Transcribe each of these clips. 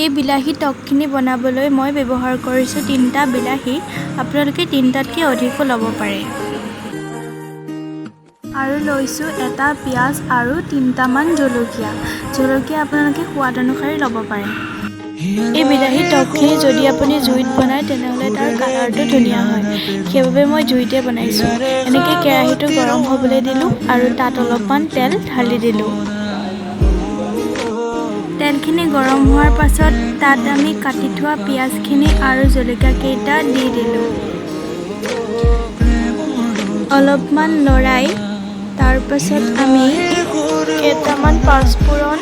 এই বিলাহী টকখিনি বনাবলৈ মই ব্যৱহাৰ কৰিছোঁ 3টা বিলাহী। আপোনালোকে 3টাতকৈ অধিকো ল'ব পাৰে। আৰু লৈছোঁ এটা পিঁয়াজ আৰু 3টামান জলকীয়া। জলকীয়া আপোনালোকে সোৱাদ অনুসৰি ল'ব পাৰে। এই বিলাহী টকখিনি যদি আপুনি জুইত বনায় তেনেহ'লে তাৰ কালাৰটো ধুনীয়া হয়। সেইবাবে মই জুইতে বনাইছোঁ। এনেকৈ কেৰাহীটো গৰম হ'বলৈ দিলোঁ আৰু তাত অলপমান তেল ঢালি দিলোঁ। তেলখিনি গৰম হোৱাৰ পাছত তাত আমি কাটি থোৱা পিঁয়াজখিনি আৰু জলকীয়াকেইটা দি দিলোঁ। অলপমান লৰাই তাৰপাছত আমি কেইটামান পাঁচফোৰণ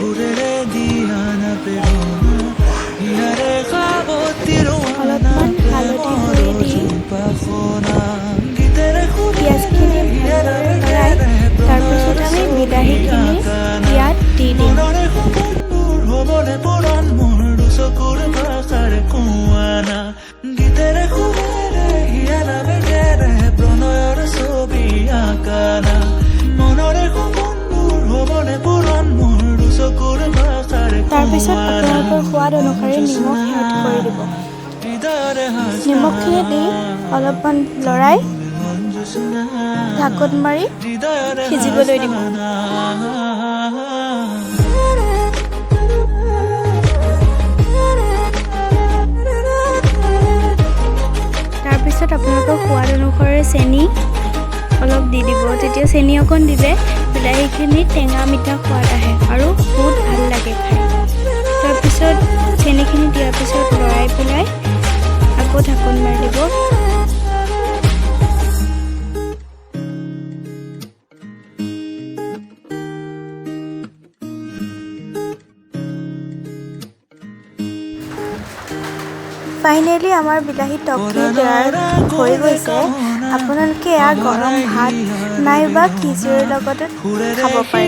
অলপমান হালধি গুড়ি দি পিঁয়াজখিনি ভালদৰে লৰাই তাৰপিছত আমি বিলাহীখিনি ইয়াত দি দিম। তাৰপিছত আপোনালোকৰ সোৱাদ অনুসৰি নিমখ এড কৰি দিব। নিমখখিনি দি অলপমান লৰাই ঢাকোন মাৰি সিজিবলৈ দিব। তাৰপিছত আপোনালোকৰ সোৱাদ অনুসৰি চেনি অলপ দি দিব। তেতিয়া চেনি অকণ দিলে বিলাহীখিনি টেঙা মিঠা সোৱাদ আহে আৰু বহুত ভাল লাগে খাই। তাৰপিছত চেনিখিনি দিয়াৰ পিছত লৰাই পেলাই আকৌ ঢাকোন মাৰি দিব। ফাইনেলি আমাৰ বিলাহী টকখিনি তৈয়াৰ হৈ গৈছে। আপোনালোকে এয়া গৰম ভাত নাইবা খিচিৰিৰ লগতে খাব পাৰে।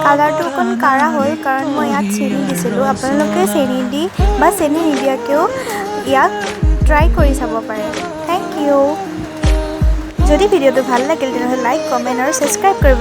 কালাৰটো অকণ কাঢ়া হ'ল কাৰণ মই ইয়াত চেনি দিছিলোঁ। আপোনালোকে চেনি দি বা চেনি নিদিয়াকৈও ইয়াক ট্ৰাই কৰি চাব পাৰে। Thank you. যদি ভিডিঅ'টো ভাল লাগিল তেনেহ'লে লাইক, কমেণ্ট আৰু ছাবস্ক্ৰাইব কৰিব।